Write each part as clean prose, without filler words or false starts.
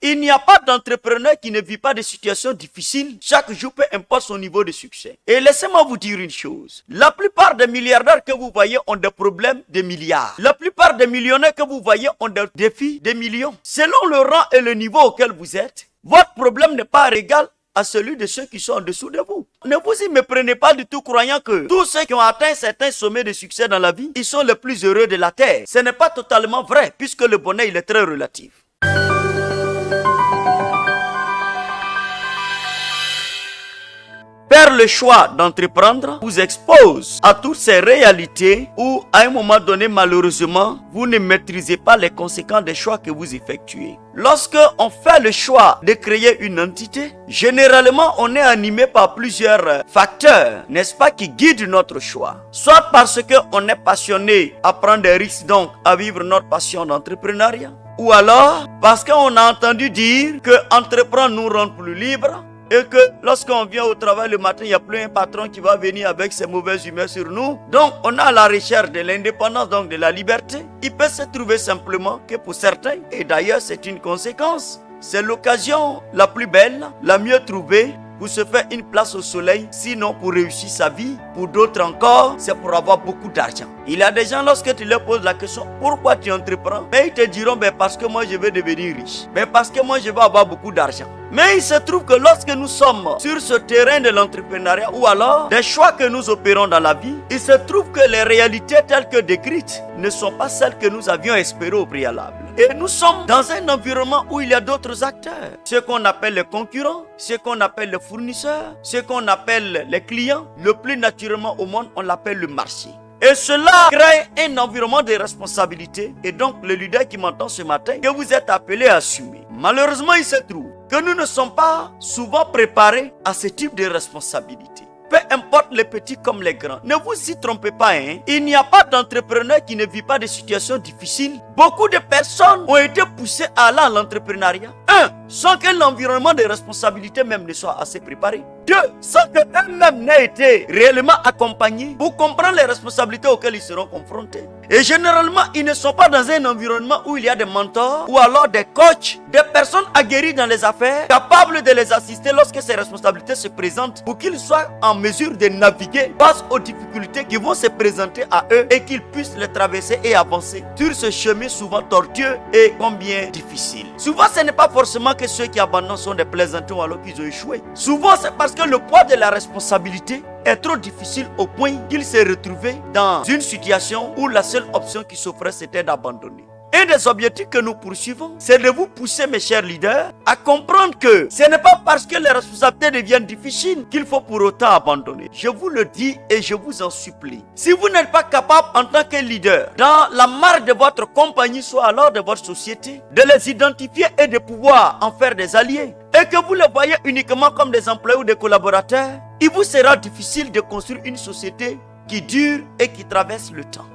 Il n'y a pas d'entrepreneur qui ne vit pas de situations difficiles chaque jour, peu importe son niveau de succès. Et laissez-moi vous dire une chose. La plupart des milliardaires que vous voyez ont des problèmes de milliards. La plupart des millionnaires que vous voyez ont des défis de millions. Selon le rang et le niveau auquel vous êtes, votre problème n'est pas égal à celui de ceux qui sont en dessous de vous. Ne vous y méprenez pas du tout croyant que tous ceux qui ont atteint certains sommets de succès dans la vie, ils sont les plus heureux de la terre. Ce n'est pas totalement vrai puisque le bonheur il est très relatif. Faire le choix d'entreprendre vous expose à toutes ces réalités où, à un moment donné, malheureusement, vous ne maîtrisez pas les conséquences des choix que vous effectuez. Lorsque on fait le choix de créer une entité, généralement, on est animé par plusieurs facteurs, n'est-ce pas, qui guident notre choix. Soit parce qu'on est passionné à prendre des risques, donc à vivre notre passion d'entrepreneuriat, ou alors parce qu'on a entendu dire que entreprendre nous rend plus libres, et que lorsqu'on vient au travail le matin, il n'y a plus un patron qui va venir avec ses mauvaises humeurs sur nous. Donc, on a la recherche de l'indépendance, donc de la liberté. Il peut se trouver simplement que pour certains, et d'ailleurs c'est une conséquence, c'est l'occasion la plus belle, la mieux trouvée, pour se faire une place au soleil, sinon pour réussir sa vie. Pour d'autres encore, c'est pour avoir beaucoup d'argent. Il y a des gens, lorsque tu leur poses la question, pourquoi tu entreprends? Mais ils te diront, parce que moi je veux devenir riche. Parce que moi je veux avoir beaucoup d'argent. Mais il se trouve que lorsque nous sommes sur ce terrain de l'entrepreneuriat, ou alors des choix que nous opérons dans la vie, il se trouve que les réalités telles que décrites ne sont pas celles que nous avions espérées au préalable. Et nous sommes dans un environnement où il y a d'autres acteurs. Ce qu'on appelle les concurrents, ce qu'on appelle les fournisseurs, ce qu'on appelle les clients. Le plus naturellement au monde, on l'appelle le marché. Et cela crée un environnement de responsabilité. Et donc, le leader qui m'entend ce matin, que vous êtes appelé à assumer. Malheureusement, il se trouve que nous ne sommes pas souvent préparés à ce type de responsabilité. Peu importe les petits comme les grands. Ne vous y trompez pas, hein. Il n'y a pas d'entrepreneur qui ne vit pas de situations difficiles. Beaucoup de personnes ont été poussées à aller à l'entrepreneuriat. 1. Sans que l'environnement de responsabilité même ne soit assez préparé. 2. Sans que eux-mêmes n'aient été réellement accompagnés pour comprendre les responsabilités auxquelles ils seront confrontés. Et généralement, ils ne sont pas dans un environnement où il y a des mentors ou alors des coachs, des personnes aguerries dans les affaires, capables de les assister lorsque ces responsabilités se présentent pour qu'ils soient en mesure de naviguer face aux difficultés qui vont se présenter à eux et qu'ils puissent les traverser et avancer sur ce chemin souvent tortueux et combien difficile. Souvent, ce n'est pas forcément que ceux qui abandonnent sont des plaisantins alors qu'ils ont échoué. Souvent, c'est parce que le poids de la responsabilité est trop difficile au point qu'ils se retrouvaient dans une situation où la seule option qui s'offrait c'était d'abandonner. Un des objectifs que nous poursuivons, c'est de vous pousser, mes chers leaders, à comprendre que ce n'est pas parce que les responsabilités deviennent difficiles qu'il faut pour autant abandonner. Je vous le dis et je vous en supplie. Si vous n'êtes pas capable en tant que leader, dans la marque de votre compagnie, soit alors de votre société, de les identifier et de pouvoir en faire des alliés, et que vous les voyez uniquement comme des employés ou des collaborateurs, il vous sera difficile de construire une société qui dure et qui traverse le temps.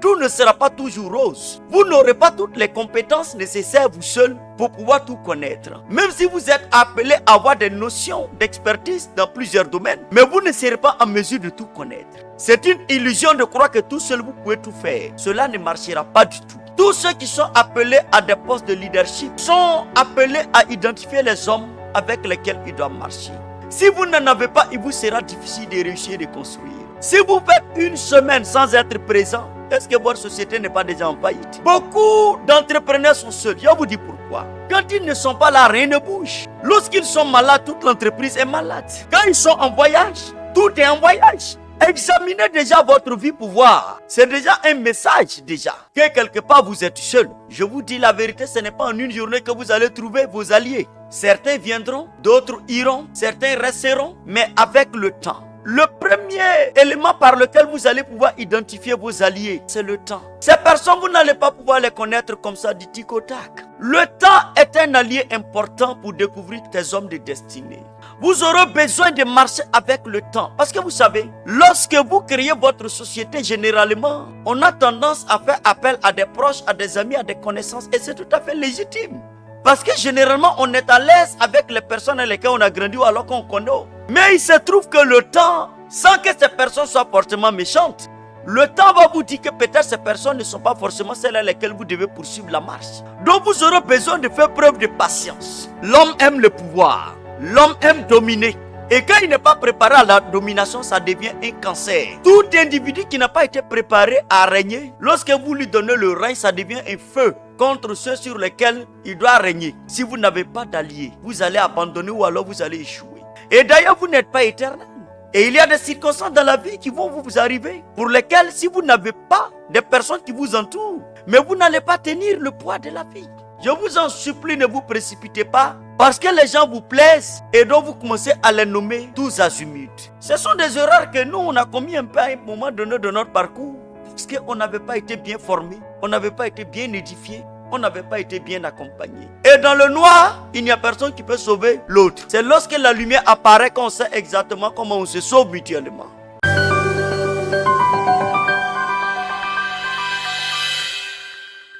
Tout ne sera pas toujours rose. Vous n'aurez pas toutes les compétences nécessaires vous seul pour pouvoir tout connaître. Même si vous êtes appelé à avoir des notions d'expertise dans plusieurs domaines, mais vous ne serez pas en mesure de tout connaître. C'est une illusion de croire que tout seul vous pouvez tout faire. Cela ne marchera pas du tout. Tous ceux qui sont appelés à des postes de leadership sont appelés à identifier les hommes avec lesquels ils doivent marcher. Si vous n'en avez pas, il vous sera difficile de réussir et de construire. Si vous faites une semaine sans être présent, est-ce que votre société n'est pas déjà en faillite? Beaucoup d'entrepreneurs sont seuls. Je vous dis pourquoi. Quand ils ne sont pas là, rien ne bouge. Lorsqu'ils sont malades, toute l'entreprise est malade. Quand ils sont en voyage, tout est en voyage. Examinez déjà votre vie pour voir. C'est déjà un message déjà. Que quelque part vous êtes seul. Je vous dis la vérité, ce n'est pas en une journée que vous allez trouver vos alliés. Certains viendront, d'autres iront, certains resteront, mais avec le temps. Le premier élément par lequel vous allez pouvoir identifier vos alliés, c'est le temps. Ces personnes, vous n'allez pas pouvoir les connaître comme ça du tic au tac. Le temps est un allié important pour découvrir tes hommes de destinée. Vous aurez besoin de marcher avec le temps. Parce que vous savez, lorsque vous créez votre société, généralement, on a tendance à faire appel à des proches, à des amis, à des connaissances. Et c'est tout à fait légitime. Parce que généralement, on est à l'aise avec les personnes avec lesquelles on a grandi ou alors qu'on connaît. Mais il se trouve que le temps, sans que ces personnes soient forcément méchantes, le temps va vous dire que peut-être ces personnes ne sont pas forcément celles à lesquelles vous devez poursuivre la marche. Donc vous aurez besoin de faire preuve de patience. L'homme aime le pouvoir. L'homme aime dominer. Et quand il n'est pas préparé à la domination, ça devient un cancer. Tout individu qui n'a pas été préparé à régner, lorsque vous lui donnez le règne, ça devient un feu contre ceux sur lesquels il doit régner. Si vous n'avez pas d'alliés, vous allez abandonner ou alors vous allez échouer. Et d'ailleurs, vous n'êtes pas éternel. Et il y a des circonstances dans la vie qui vont vous arriver, pour lesquelles si vous n'avez pas des personnes qui vous entourent, mais vous n'allez pas tenir le poids de la vie. Je vous en supplie, ne vous précipitez pas, parce que les gens vous plaisent et donc vous commencez à les nommer tous azimuts. Ce sont des erreurs que nous, on a commis un peu à un moment donné de notre parcours, parce qu'on n'avait pas été bien formés, on n'avait pas été bien édifiés, on n'avait pas été bien accompagné. Et dans le noir, il n'y a personne qui peut sauver l'autre. C'est lorsque la lumière apparaît qu'on sait exactement comment on se sauve mutuellement.